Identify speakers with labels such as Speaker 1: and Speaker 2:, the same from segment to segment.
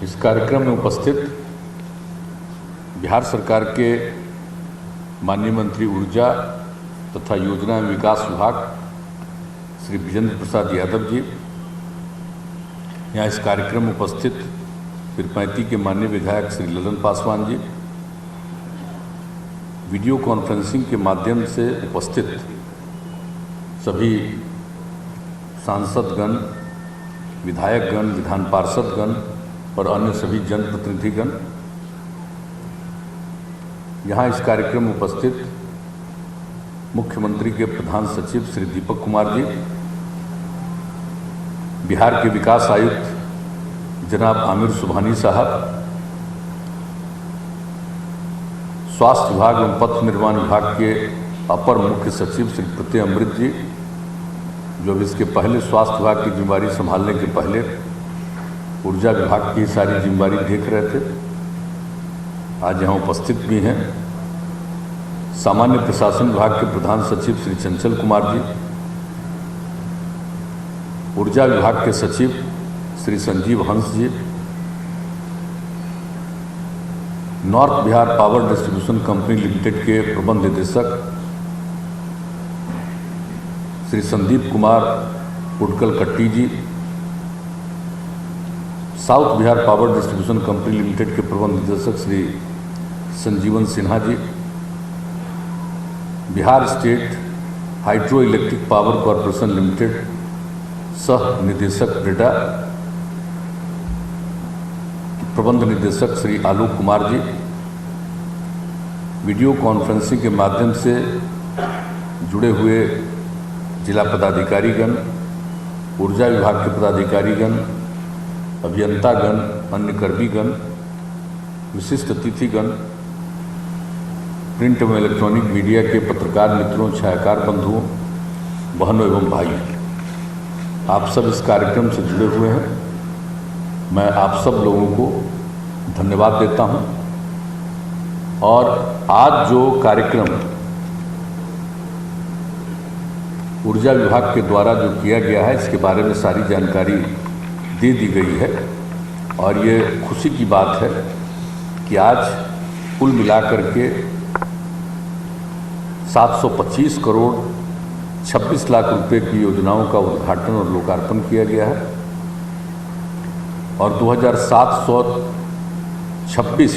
Speaker 1: इस कार्यक्रम में उपस्थित बिहार सरकार के माननीय मंत्री ऊर्जा तथा योजना एवं विकास विभाग श्री विजेंद्र प्रसाद यादव जी, यहाँ इस कार्यक्रम में उपस्थित पीरपैंती के माननीय विधायक श्री ललन पासवान जी, वीडियो कॉन्फ्रेंसिंग के माध्यम से उपस्थित सभी सांसदगण, विधायकगण, विधान पार्षदगण और अन्य सभी जनप्रतिनिधिगण, यहाँ इस कार्यक्रम में उपस्थित मुख्यमंत्री के प्रधान सचिव श्री दीपक कुमार जी, बिहार के विकास आयुक्त जनाब आमिर सुबहानी साहब, स्वास्थ्य विभाग एवं पथ निर्माण विभाग के अपर मुख्य सचिव श्री प्रत्यय अमृत जी, जो इसके पहले स्वास्थ्य विभाग की जिम्मेदारी संभालने के पहले ऊर्जा विभाग की सारी जिम्मेदारी देख रहे थे, आज यहाँ उपस्थित भी हैं। सामान्य प्रशासन विभाग के प्रधान सचिव श्री चंचल कुमार जी, ऊर्जा विभाग के सचिव Shri Sanjeev Hans ji, North Bihar power distribution company limited के प्रबंध निदेशक श्री संदीप कुमार उडकल कट्टी ji, South Bihar power distribution company limited के प्रबंध निदेशक Shri Sanjeevan Sinha ji, Bihar state hydro electric power corporation limited सह निदेशक रेडा, प्रबंध निदेशक श्री आलोक कुमार जी, वीडियो कॉन्फ्रेंसिंग के माध्यम से जुड़े हुए जिला पदाधिकारीगण, ऊर्जा विभाग के पदाधिकारीगण, अभियंतागण, अन्य कर्मीगण, विशिष्ट अतिथिगण, प्रिंट एवं इलेक्ट्रॉनिक मीडिया के पत्रकार मित्रों, छायाकार बंधुओं, बहनों एवं भाइयों, आप सब इस कार्यक्रम से जुड़े हुए हैं। मैं आप सब लोगों को धन्यवाद देता हूं। और आज जो कार्यक्रम ऊर्जा विभाग के द्वारा जो किया गया है, इसके बारे में सारी जानकारी दे दी गई है और ये खुशी की बात है कि आज कुल मिलाकर के 725 करोड़ 26 लाख रुपए की योजनाओं का उद्घाटन और लोकार्पण किया गया है और 2726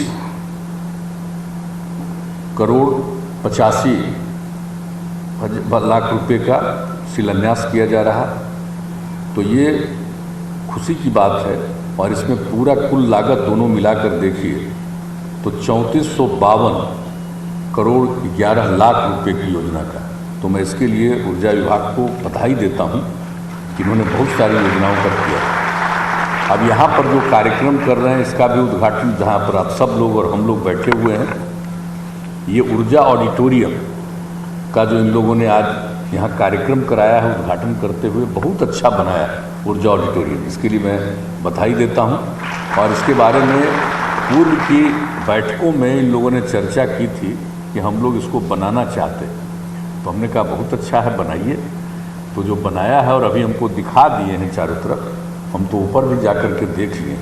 Speaker 1: करोड़ 85 लाख रुपए का शिलान्यास किया जा रहा है। तो ये खुशी की बात है और इसमें पूरा कुल लागत दोनों मिलाकर देखिए तो 3452 करोड़ 11 लाख रुपए की योजना का। तो मैं इसके लिए ऊर्जा विभाग को बधाई देता हूं कि उन्होंने बहुत सारी योजनाओं का किया। अब यहाँ पर जो कार्यक्रम कर रहे हैं इसका भी उद्घाटन, जहाँ पर आप सब लोग और हम लोग बैठे हुए हैं, ये ऊर्जा ऑडिटोरियम का जो इन लोगों ने आज यहाँ कार्यक्रम कराया है उद्घाटन करते हुए, बहुत अच्छा बनाया है ऊर्जा ऑडिटोरियम। इसके लिए मैं बधाई देता हूँ। और इसके बारे में पूर्व की बैठकों में इन लोगों ने चर्चा की थी कि हम लोग इसको बनाना चाहते, तो हमने कहा बहुत अच्छा है, बनाइए। तो जो बनाया है और अभी हमको दिखा दिए हैं चारों तरफ, हम तो ऊपर भी जाकर के देख लिए,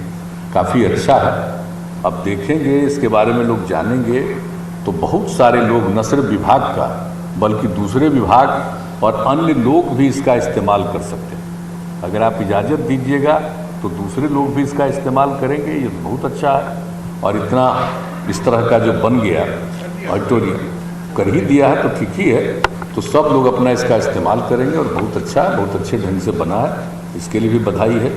Speaker 1: काफ़ी अच्छा है। अब देखेंगे इसके बारे में, लोग जानेंगे तो बहुत सारे लोग न सिर्फ विभाग का बल्कि दूसरे विभाग और अन्य लोग भी इसका इस्तेमाल कर सकते हैं। अगर आप इजाज़त दीजिएगा तो दूसरे लोग भी इसका इस्तेमाल करेंगे। ये बहुत अच्छा है। और इतना इस तरह का जो बन गया ऑडिटोरियम कर ही दिया है तो ठीक ही है, तो सब लोग अपना इसका इस्तेमाल करेंगे और बहुत अच्छा है, बहुत अच्छे ढंग से बना है, इसके लिए भी बधाई है।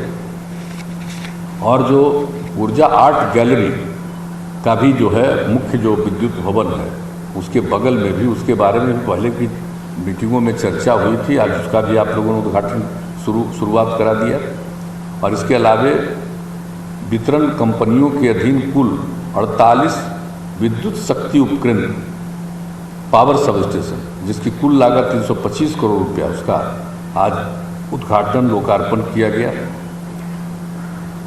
Speaker 1: और जो ऊर्जा आर्ट गैलरी का भी जो है मुख्य जो विद्युत भवन है, उसके बगल में भी, उसके बारे में भी पहले की मीटिंगों में चर्चा हुई थी, आज उसका भी आप लोगों ने उद्घाटन शुरुआत करा दिया। और इसके अलावे वितरण कंपनियों के अधीन कुल 48 विद्युत शक्ति उपकरण पावर सब स्टेशन, जिसकी कुल लागत 325 करोड़ रुपया, उसका आज उद्घाटन लोकार्पण किया गया।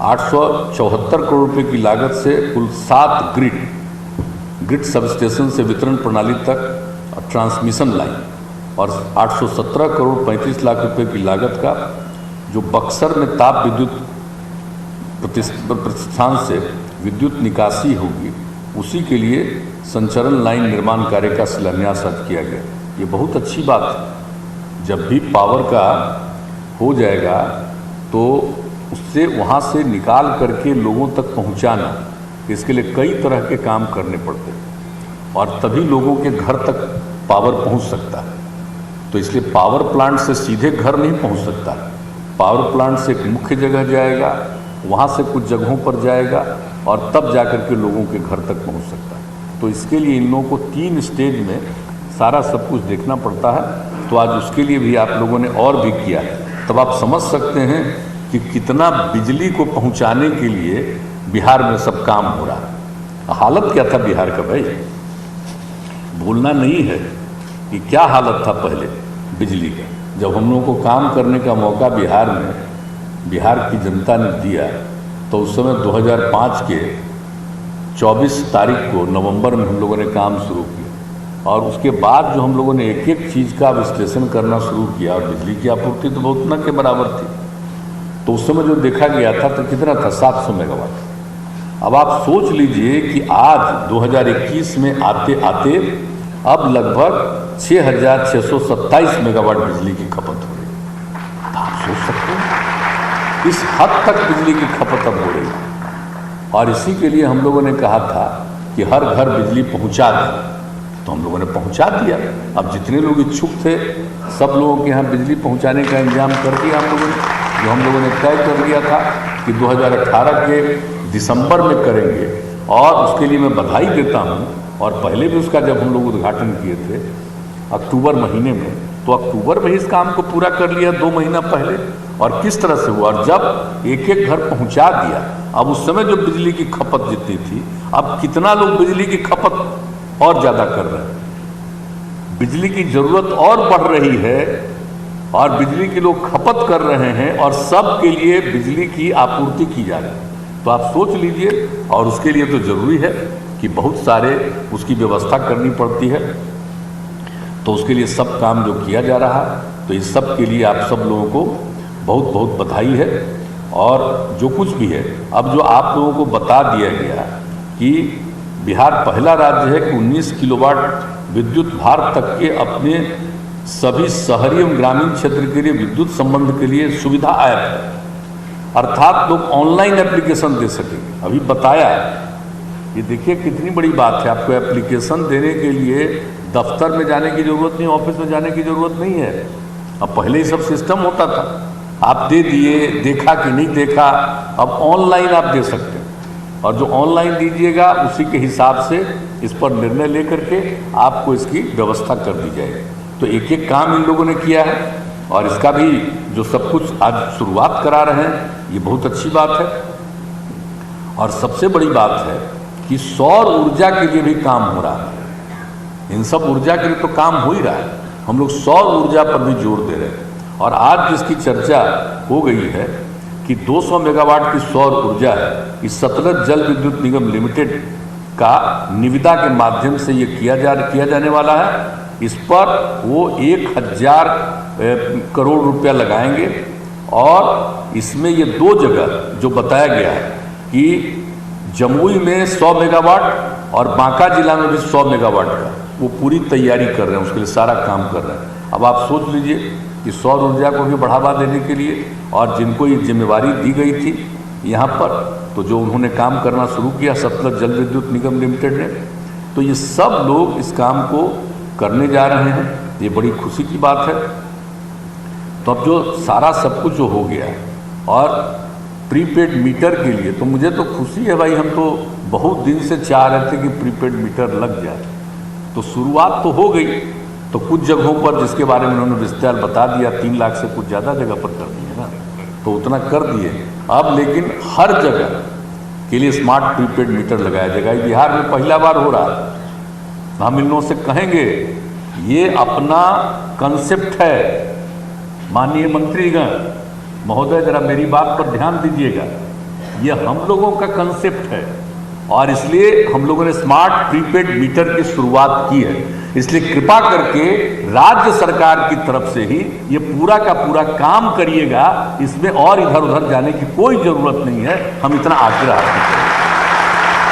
Speaker 1: 874 करोड़ रुपए की लागत से कुल 7 ग्रिड सब स्टेशन से वितरण प्रणाली तक ट्रांसमिशन लाइन और 817 करोड़ 35 लाख रुपए की लागत का जो बक्सर में ताप विद्युत प्रतिष्ठान से विद्युत निकासी होगी, उसी के लिए संचरण लाइन निर्माण कार्य का शिलान्यास आज किया गया। ये बहुत अच्छी बात है। जब भी पावर का हो जाएगा तो उससे वहाँ से निकाल करके लोगों तक पहुँचाना, इसके लिए कई तरह के काम करने पड़ते हैं और तभी लोगों के घर तक पावर पहुँच सकता है। तो इसलिए पावर प्लांट से सीधे घर नहीं पहुँच सकता। पावर प्लांट से एक मुख्य जगह जाएगा, वहाँ से कुछ जगहों पर जाएगा और तब जाकर के लोगों के घर तक पहुँच सकता है। तो इसके लिए इन लोगों को 3 स्टेज में सारा सब कुछ देखना पड़ता है। तो आज उसके लिए भी आप लोगों ने और भी किया, तब आप समझ सकते हैं कि कितना बिजली को पहुंचाने के लिए बिहार में सब काम हो रहा है। हालत क्या था बिहार का भाई, भूलना नहीं है कि क्या हालत था पहले बिजली का। जब हम लोगों को काम करने का मौका बिहार की जनता ने दिया तो उस समय 2005 के 24 तारीख को नवंबर में हम लोगों ने काम शुरू किया और उसके बाद जो हम लोगों ने एक एक चीज़ का विश्लेषण करना शुरू किया और बिजली की आपूर्ति तो बहुत न के बराबर थी। तो उस समय जो देखा गया था तो कितना था, 700 मेगावाट। अब आप सोच लीजिए कि आज 2021 में आते आते अब लगभग 6,627 मेगावाट बिजली की खपत हो रही है। तो आप सोच सकते हैं इस हद तक बिजली की खपत अब हो रही है। और इसी के लिए हम लोगों ने कहा था कि हर घर बिजली पहुंचा दें, तो हम लोगों ने पहुंचा दिया। अब जितने लोग इच्छुक थे सब लोगों के यहाँ बिजली पहुंचाने का इंतजाम कर दिया हम लोगों ने। जो हम लोगों ने तय कर दिया था कि 2018 के दिसंबर में करेंगे और उसके लिए मैं बधाई देता हूँ। और पहले भी उसका जब हम लोग उद्घाटन किए थे अक्टूबर महीने में, तो अक्टूबर में इस काम को पूरा कर लिया 2 महीना पहले। और किस तरह से हुआ, और जब एक एक घर पहुंचा दिया, अब उस समय जो बिजली की खपत जितनी थी, अब कितना लोग बिजली की खपत और ज़्यादा कर रहे हैं, बिजली की ज़रूरत और बढ़ रही है और बिजली की लोग खपत कर रहे हैं और सब के लिए बिजली की आपूर्ति की जा रही है। तो आप सोच लीजिए, और उसके लिए तो ज़रूरी है कि बहुत सारे उसकी व्यवस्था करनी पड़ती है। तो उसके लिए सब काम जो किया जा रहा है, तो इस सब के लिए आप सब लोगों को बहुत बहुत बधाई है। और जो कुछ भी है, अब जो आप लोगों को बता दिया गया कि बिहार पहला राज्य है कि 19 किलोवाट विद्युत भार तक के अपने सभी शहरी एवं ग्रामीण क्षेत्र के लिए विद्युत संबंध के लिए सुविधा ऐप है, अर्थात लोग ऑनलाइन एप्लीकेशन दे सकेंगे। अभी बताया, ये देखिए कितनी बड़ी बात है। आपको एप्लीकेशन देने के लिए दफ्तर में जाने की ज़रूरत नहीं, ऑफिस में जाने की ज़रूरत नहीं है। अब पहले ही सब सिस्टम होता था, आप दे दिए, देखा कि नहीं देखा, अब ऑनलाइन आप दे सकते हैं। और जो ऑनलाइन दीजिएगा उसी के हिसाब से इस पर निर्णय लेकर के आपको इसकी व्यवस्था कर दी जाएगी। तो एक एक काम इन लोगों ने किया है और इसका भी जो सब कुछ आज शुरुआत करा रहे हैं, ये बहुत अच्छी बात है। और सबसे बड़ी बात है कि सौर ऊर्जा के लिए भी काम हो रहा है। इन सब ऊर्जा के लिए तो काम हो ही रहा है, हम लोग सौर ऊर्जा पर भी जोर दे रहे हैं। और आज जिसकी चर्चा हो गई है कि 200 मेगावाट की सौर ऊर्जा है, इस सतलज जल विद्युत निगम लिमिटेड का निविदा के माध्यम से ये किया जाने वाला है। इस पर वो 1,000 करोड़ रुपया लगाएंगे और इसमें ये 2 जगह जो बताया गया है कि जमुई में 100 मेगावाट और बांका जिला में भी 100 मेगावाट का वो पूरी तैयारी कर रहे हैं, उसके लिए सारा काम कर रहे हैं। अब आप सोच लीजिए कि सौर ऊर्जा को भी बढ़ावा देने के लिए और जिनको ये जिम्मेवारी दी गई थी यहाँ पर, तो जो उन्होंने काम करना शुरू किया सतलज जल विद्युत निगम लिमिटेड ने, तो ये सब लोग इस काम को करने जा रहे हैं। ये बड़ी खुशी की बात है। तो अब जो सारा सब कुछ जो हो गया और प्रीपेड मीटर के लिए तो मुझे तो खुशी है भाई। हम तो बहुत दिन से चाह रहे थे कि प्रीपेड मीटर लग जाए, तो शुरुआत तो हो गई। तो कुछ जगहों पर जिसके बारे में उन्होंने विस्तार बता दिया, 3 लाख से कुछ ज़्यादा जगह पर कर दिए ना, तो उतना कर दिए। अब लेकिन हर जगह के लिए स्मार्ट प्रीपेड मीटर लगाया जाएगा। बिहार में पहला बार हो रहा है। हम इन लोगों से कहेंगे ये अपना कंसेप्ट है। माननीय मंत्रीगण महोदय, जरा मेरी बात पर ध्यान दीजिएगा, ये हम लोगों का कंसेप्ट है और इसलिए हम लोगों ने स्मार्ट प्रीपेड मीटर की शुरुआत की है। इसलिए कृपा करके राज्य सरकार की तरफ से ही ये पूरा का पूरा काम करिएगा, इसमें और इधर उधर जाने की कोई जरूरत नहीं है। हम इतना आग्रह करते हैं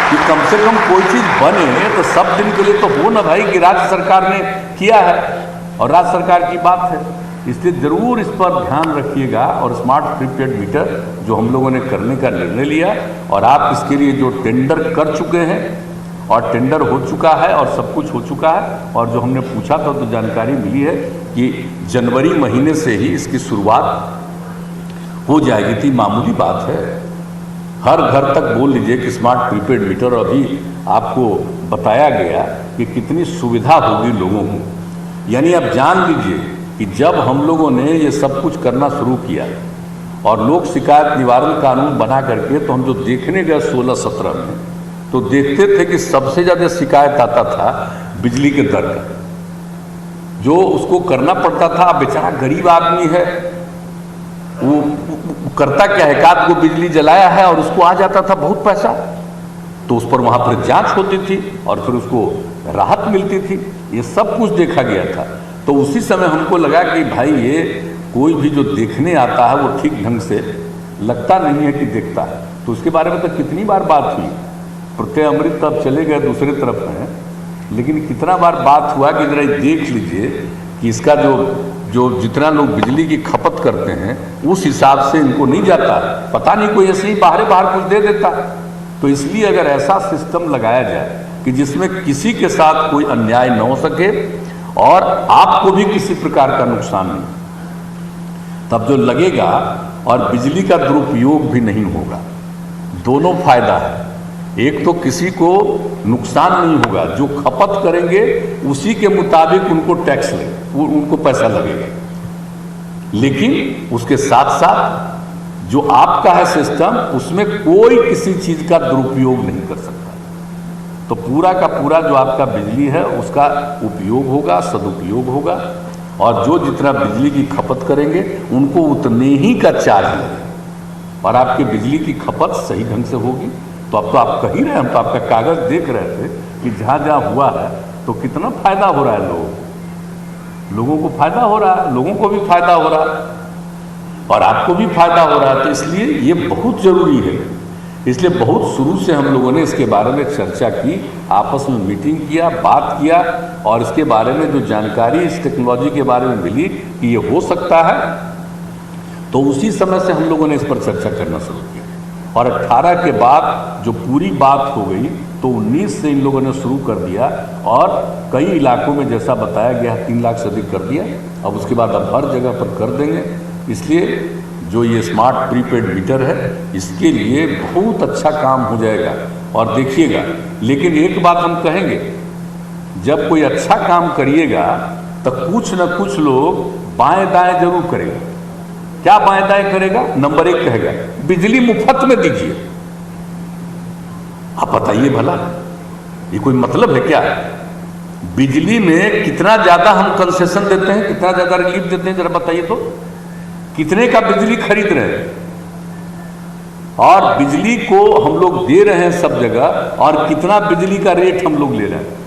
Speaker 1: कि कम से कम कोई चीज बने तो सब दिन के लिए तो हो ना भाई, कि राज्य सरकार ने किया है और राज्य सरकार की बात है। इसलिए जरूर इस पर ध्यान रखिएगा और स्मार्ट प्रीपेड मीटर जो हम लोगों ने करने का निर्णय लिया, और आप इसके लिए जो टेंडर कर चुके हैं और टेंडर हो चुका है और सब कुछ हो चुका है, और जो हमने पूछा था तो जानकारी मिली है कि जनवरी महीने से ही इसकी शुरुआत हो जाएगी। थी मामूली बात है, हर घर तक बोल लीजिए कि स्मार्ट प्रीपेड मीटर। अभी आपको बताया गया कि कितनी सुविधा होगी लोगों को, यानी आप जान लीजिए कि जब हम लोगों ने ये सब कुछ करना शुरू किया और लोक शिकायत निवारण कानून बना करके, तो हम जो देखने गए 16-17 में, तो देखते थे कि सबसे ज़्यादा शिकायत आता था बिजली के दर का, जो उसको करना पड़ता था। बेचारा गरीब आदमी है, वो करता क्या है, एकाध को बिजली जलाया है और उसको आ जाता था बहुत पैसा, तो उस पर वहाँ पर जांच होती थी और फिर उसको राहत मिलती थी। ये सब कुछ देखा गया था। तो उसी समय हमको लगा कि भाई ये कोई भी जो देखने आता है वो ठीक ढंग से लगता नहीं है कि देखता है। तो उसके बारे में तो कितनी बार बात हुई, प्रत्यय अमृत तब चले गए दूसरी तरफ में, लेकिन कितना बार बात हुआ कि जरा देख लीजिए कि इसका जो जितना लोग बिजली की खपत करते हैं उस हिसाब से इनको नहीं जाता, पता नहीं कोई ऐसे ही बाहर कुछ दे देता। तो इसलिए अगर ऐसा सिस्टम लगाया जाए कि जिसमें किसी के साथ कोई अन्याय न हो सके और आपको भी किसी प्रकार का नुकसान नहीं, तब जो लगेगा और बिजली का दुरुपयोग भी नहीं होगा, दोनों फायदा है। एक तो किसी को नुकसान नहीं होगा, जो खपत करेंगे उसी के मुताबिक उनको टैक्स लगे, उनको पैसा लगेगा, लेकिन उसके साथ साथ जो आपका है सिस्टम, उसमें कोई किसी चीज का दुरुपयोग नहीं कर सकता। तो पूरा का पूरा जो आपका बिजली है उसका उपयोग होगा, सदुपयोग होगा, और जो जितना बिजली की खपत करेंगे उनको उतने ही का चार्ज लगेगा और आपके बिजली की खपत सही ढंग से होगी। तो अब तो आप कह ही रहे हैं, हम तो आपका कागज देख रहे थे कि जहाँ जहाँ हुआ है तो कितना फायदा हो रहा है, लोगों को फायदा हो रहा है, लोगों को भी फायदा हो रहा है और आपको भी फायदा हो रहा है। तो इसलिए ये बहुत जरूरी है। इसलिए बहुत शुरू से हम लोगों ने इसके बारे में चर्चा की, आपस में मीटिंग किया, बात किया, और इसके बारे में जो जानकारी इस टेक्नोलॉजी के बारे में मिली कि ये हो सकता है, तो उसी समय से हम लोगों ने इस पर चर्चा करना शुरू किया। और 18 के बाद जो पूरी बात हो गई तो 19 से इन लोगों ने शुरू कर दिया, और कई इलाकों में जैसा बताया गया 3 लाख से अधिक कर दिया। अब उसके बाद अब हर जगह पर कर देंगे। इसलिए जो ये स्मार्ट प्रीपेड मीटर है इसके लिए बहुत अच्छा काम हो जाएगा। और देखिएगा, लेकिन एक बात हम कहेंगे, जब कोई अच्छा काम करिएगा तो कुछ न कुछ लोग बाएं दाएं जरूर करेगा। क्या बाएं दाएं करेगा? नंबर 1 कहेगा बिजली मुफ्त में दीजिए। आप बताइए भला, ये कोई मतलब है क्या? बिजली में कितना ज्यादा हम कंसेशन देते हैं, कितना ज्यादा रिलीफ देते हैं, जरा बताइए तो। कितने का बिजली खरीद रहे हैं, और बिजली को हम लोग दे रहे हैं सब जगह, और कितना बिजली का रेट हम लोग ले रहे हैं।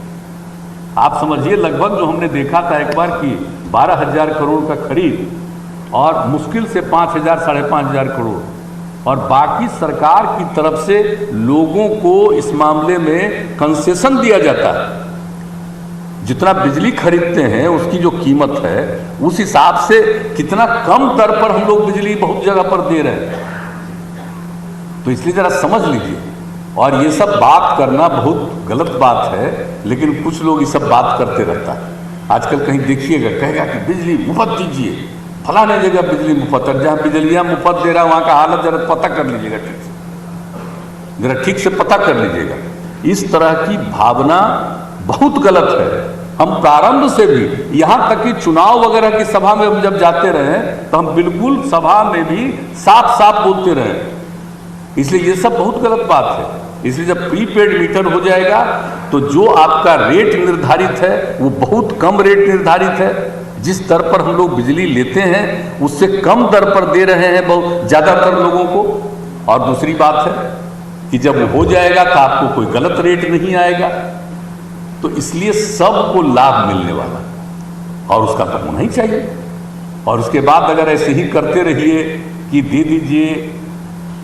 Speaker 1: आप समझिए, लगभग जो हमने देखा था एक बार कि 12,000 करोड़ का खरीद और मुश्किल से 5,000 साढ़े 5,000 करोड़, और बाकी सरकार की तरफ से लोगों को इस मामले में कंसेशन दिया जाता है। जितना बिजली खरीदते हैं उसकी जो कीमत है उस हिसाब से कितना कम दर पर हम लोग बिजली बहुत जगह पर दे रहे हैं। तो इसलिए जरा समझ लीजिए। और ये सब बात करना बहुत गलत बात है, लेकिन कुछ लोग ये सब बात करते रहता है। आजकल कहीं देखिएगा, कहेगा कि बिजली मुफ्त दीजिए, फलाने जगह बिजली मुफ्त है। जहाँ बिजलियाँ मुफ्त दे रहा है वहाँ का हालत जरा पता कर लीजिएगा, ठीक से, जरा ठीक से पता कर लीजिएगा। इस तरह की भावना बहुत गलत है। हम प्रारंभ से भी, यहाँ तक कि चुनाव वगैरह की सभा में हम जब जाते रहे तो हम बिल्कुल सभा में भी साफ साफ बोलते रहे। इसलिए ये सब बहुत गलत बात है। इसलिए जब प्रीपेड मीटर हो जाएगा तो जो आपका रेट निर्धारित है वो बहुत कम रेट निर्धारित है। जिस दर पर हम लोग बिजली लेते हैं उससे कम दर पर दे रहे हैं बहुत ज़्यादातर लोगों को। और दूसरी बात है, कि जब वो हो जाएगा तो आपको कोई गलत रेट नहीं आएगा। तो इसलिए सबको लाभ मिलने वाला और उसका तो होना ही चाहिए। और उसके बाद अगर ऐसे ही करते रहिए कि दे दीजिए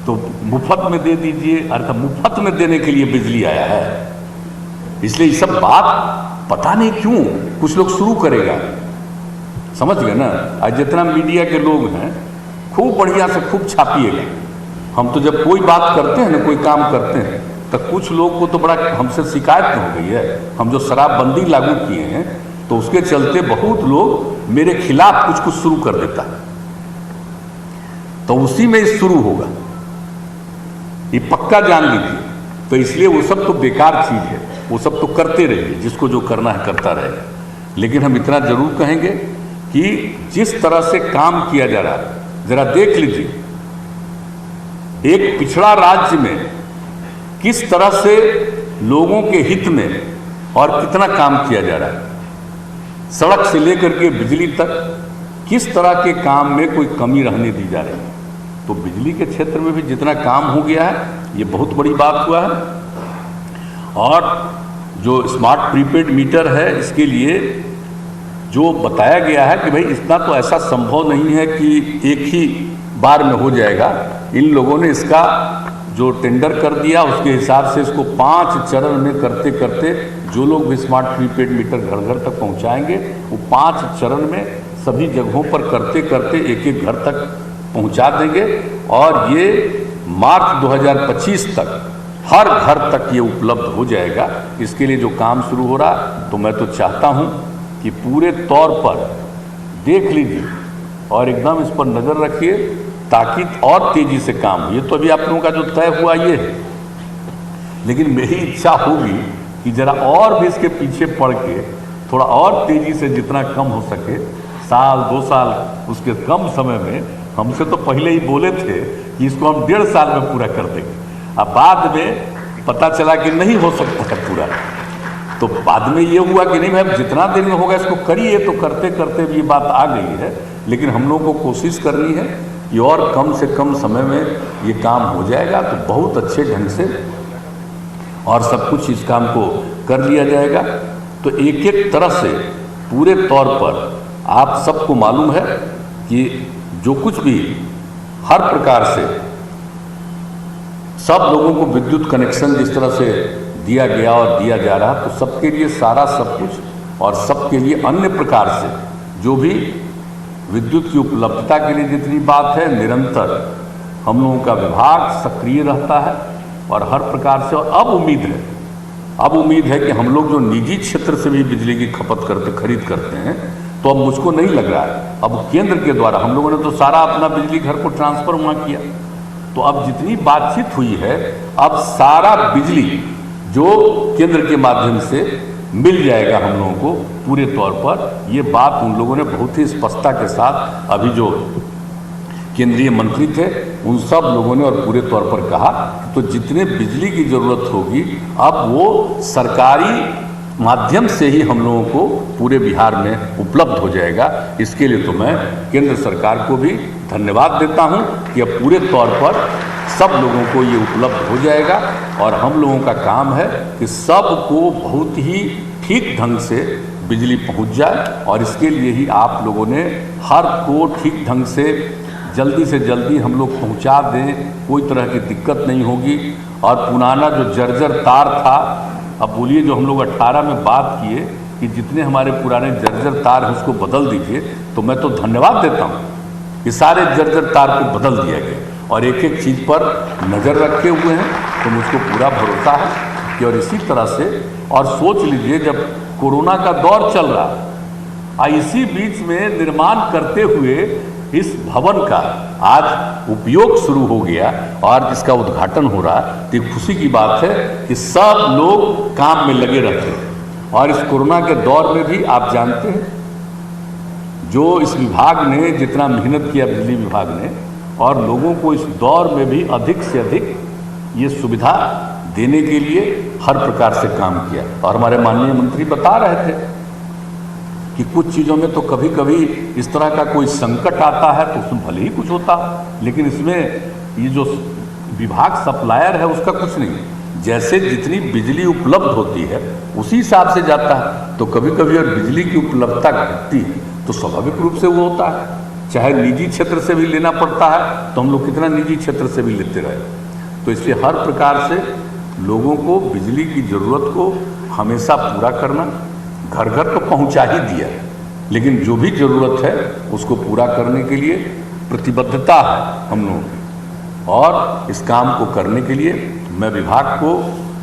Speaker 1: तो मुफ्त में दे दीजिए, अर्थात मुफ्त में देने के लिए बिजली आया है, इसलिए ये सब बात पता नहीं क्यों कुछ लोग शुरू करेगा। समझ गए ना? आज जितना मीडिया के लोग हैं खूब बढ़िया से खूब छापिएगा। हम तो जब कोई बात करते हैं ना, कोई काम करते हैं, तो कुछ लोग को तो बड़ा हमसे शिकायत हो गई है। हम जो शराबबंदी लागू किए हैं तो उसके चलते बहुत लोग मेरे खिलाफ कुछ कुछ शुरू कर देता है, तो उसी में शुरू होगा, ये पक्का जान लीजिए। तो इसलिए वो सब तो बेकार चीज है, वो सब तो करते रहिए, जिसको जो करना है करता रहेगा। लेकिन हम इतना जरूर कहेंगे कि जिस तरह से काम किया जा रहा है, जरा देख लीजिए एक पिछड़ा राज्य में किस तरह से लोगों के हित में और कितना काम किया जा रहा है। सड़क से लेकर के बिजली तक किस तरह के काम में कोई कमी रहने दी जा रही है। तो बिजली के क्षेत्र में भी जितना काम हो गया है ये बहुत बड़ी बात हुआ है। और जो स्मार्ट प्रीपेड मीटर है, इसके लिए जो बताया गया है कि भाई इतना तो ऐसा संभव नहीं है कि एक ही बार में हो जाएगा। इन लोगों ने इसका जो टेंडर कर दिया उसके हिसाब से इसको 5 चरण में करते करते जो लोग भी स्मार्ट प्रीपेड मीटर घर घर तक पहुंचाएंगे, वो 5 चरण में सभी जगहों पर करते करते एक एक घर तक पहुंचा देंगे। और ये मार्च 2025 तक हर घर तक ये उपलब्ध हो जाएगा। इसके लिए जो काम शुरू हो रहा, तो मैं तो चाहता हूं कि पूरे तौर पर देख लीजिए और एकदम इस पर नज़र रखिए ताकि और तेजी से काम हो। ये तो अभी आप लोगों का जो तय हुआ ये है, लेकिन मेरी इच्छा होगी कि जरा और भी इसके पीछे पड़ के थोड़ा और तेजी से जितना कम हो सके, साल 2 साल उसके कम समय में, हमसे तो पहले ही बोले थे कि इसको हम 1.5 साल में पूरा कर देंगे। अब बाद में पता चला कि नहीं हो सकता है पूरा, तो बाद में ये हुआ कि नहीं भाई जितना देर में होगा इसको करिए। तो करते करते भी ये बात आ गई है। लेकिन हम लोगों को कोशिश करनी है कि और कम से कम समय में ये काम हो जाएगा तो बहुत अच्छे ढंग से और सब कुछ इस काम को कर लिया जाएगा। तो एक एक तरह से पूरे तौर पर आप सबको मालूम है कि जो कुछ भी हर प्रकार से सब लोगों को विद्युत कनेक्शन जिस तरह से दिया गया और दिया जा रहा, तो सबके लिए सारा सब कुछ और सबके लिए अन्य प्रकार से जो भी विद्युत की उपलब्धता के लिए जितनी बात है, निरंतर हम लोगों का विभाग सक्रिय रहता है और हर प्रकार से। और अब उम्मीद है कि हम लोग जो निजी क्षेत्र से भी बिजली की खपत खरीद करते हैं, तो अब मुझको नहीं लग रहा है, अब केंद्र के द्वारा हम लोगों ने तो सारा अपना बिजली घर को ट्रांसफर वहाँ किया। तो अब जितनी बातचीत हुई है, अब सारा बिजली जो केंद्र के माध्यम से मिल जाएगा हम लोगों को पूरे तौर पर। ये बात उन लोगों ने बहुत ही स्पष्टता के साथ अभी जो केंद्रीय मंत्री थे उन सब लोगों ने और पूरे तौर पर कहा। तो जितने बिजली की जरूरत होगी अब वो सरकारी माध्यम से ही हम लोगों को पूरे बिहार में उपलब्ध हो जाएगा। इसके लिए तो मैं केंद्र सरकार को भी धन्यवाद देता हूं कि अब पूरे तौर पर सब लोगों को ये उपलब्ध हो जाएगा। और हम लोगों का काम है कि सबको बहुत ही ठीक ढंग से बिजली पहुंच जाए। और इसके लिए ही आप लोगों ने हर को ठीक ढंग से जल्दी हम लोग पहुंचा दें, कोई तरह की दिक्कत नहीं होगी। और पुराना जो जर्जर तार था, अब बोलिए जो हम लोग 18 में बात किए कि जितने हमारे पुराने जर्जर तार हैं उसको बदल दीजिए, तो मैं तो धन्यवाद देता हूँ कि सारे जर्जर तार को बदल दिया गया और एक एक चीज़ पर नज़र रखे हुए हैं। तो मुझको पूरा भरोसा है कि और इसी तरह से, और सोच लीजिए जब कोरोना का दौर चल रहा, इसी बीच में निर्माण करते हुए इस भवन का आज उपयोग शुरू हो गया और जिसका उद्घाटन हो रहा, तो खुशी की बात है कि सब लोग काम में लगे रहते हैं। और इस कोरोना के दौर में भी आप जानते हैं जो इस विभाग ने जितना मेहनत किया, बिजली विभाग ने, और लोगों को इस दौर में भी अधिक से अधिक ये सुविधा देने के लिए हर प्रकार से काम किया। और हमारे माननीय मंत्री बता रहे थे कि कुछ चीज़ों में तो कभी कभी इस तरह का कोई संकट आता है तो उसमें भले ही कुछ होता, लेकिन इसमें ये जो विभाग सप्लायर है उसका कुछ नहीं, जैसे जितनी बिजली उपलब्ध होती है उसी हिसाब से जाता है। तो कभी कभी अगर बिजली की उपलब्धता घटती है तो स्वाभाविक रूप से वो होता है, चाहे निजी क्षेत्र से भी लेना पड़ता है तो हम लोग कितना निजी क्षेत्र से भी लेते रहे। तो इसलिए हर प्रकार से लोगों को बिजली की ज़रूरत को हमेशा पूरा करना, घर घर तो पहुंचा ही दिया है, लेकिन जो भी ज़रूरत है उसको पूरा करने के लिए प्रतिबद्धता है हम लोगों की। और इस काम को करने के लिए मैं विभाग को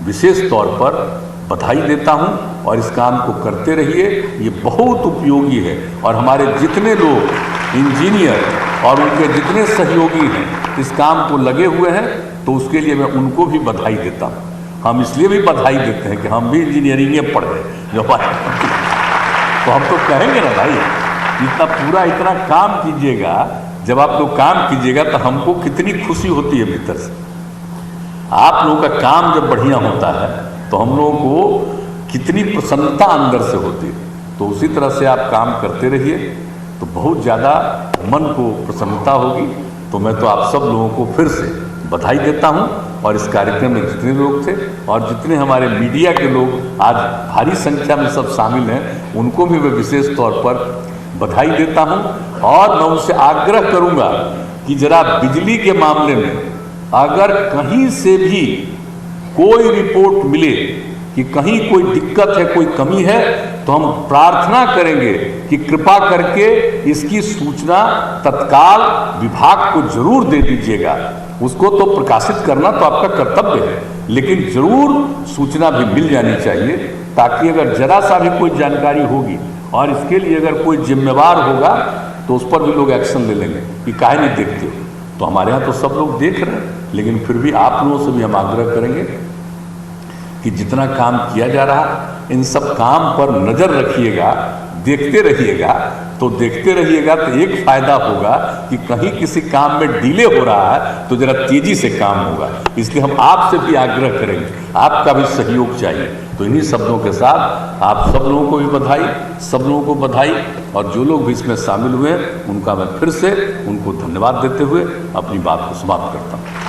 Speaker 1: विशेष तौर पर बधाई देता हूं और इस काम को करते रहिए, ये बहुत उपयोगी है। और हमारे जितने लोग इंजीनियर और उनके जितने सहयोगी हैं इस काम को लगे हुए हैं तो उसके लिए मैं उनको भी बधाई देता हूँ। हम इसलिए भी बधाई देते हैं कि हम भी इंजीनियरिंग में पढ़ रहे जो तो हम तो कहेंगे ना भाई, इतना पूरा इतना काम कीजिएगा, जब आप लोग काम कीजिएगा तो हमको कितनी खुशी होती है भीतर से। आप लोगों का काम जब बढ़िया होता है तो हम लोगों को कितनी प्रसन्नता अंदर से होती है। तो उसी तरह से आप काम करते रहिए तो बहुत ज़्यादा मन को प्रसन्नता होगी। तो मैं तो आप सब लोगों को फिर से बधाई देता हूं और इस कार्यक्रम में जितने लोग थे और जितने हमारे मीडिया के लोग आज भारी संख्या में सब शामिल हैं उनको भी मैं विशेष तौर पर बधाई देता हूं। और मैं उनसे आग्रह करूंगा कि जरा बिजली के मामले में अगर कहीं से भी कोई रिपोर्ट मिले कि कहीं कोई दिक्कत है, कोई कमी है, तो हम प्रार्थना करेंगे कि कृपा करके इसकी सूचना तत्काल विभाग को जरूर दे दीजिएगा। उसको तो प्रकाशित करना तो आपका कर्तव्य है, लेकिन जरूर सूचना भी मिल जानी चाहिए, ताकि अगर जरा सा भी कोई जानकारी होगी और इसके लिए अगर कोई जिम्मेवार होगा तो उस पर भी लोग एक्शन ले लेंगे कि काहे नहीं देखते हो। तो हमारे यहाँ तो सब लोग देख रहे हैं, लेकिन फिर भी आप लोगों से भी हम आग्रह करेंगे कि जितना काम किया जा रहा इन सब काम पर नजर रखिएगा, देखते रहिएगा। तो देखते रहिएगा तो एक फायदा होगा कि कहीं किसी काम में डिले हो रहा है तो जरा तेजी से काम होगा। इसलिए हम आपसे भी आग्रह करेंगे, आपका भी सहयोग चाहिए। तो इन्हीं शब्दों के साथ आप सब लोगों को भी बधाई, सब लोगों को बधाई, और जो लोग भी इसमें शामिल हुए उनका मैं फिर से उनको धन्यवाद देते हुए अपनी बात को समाप्त करता हूँ।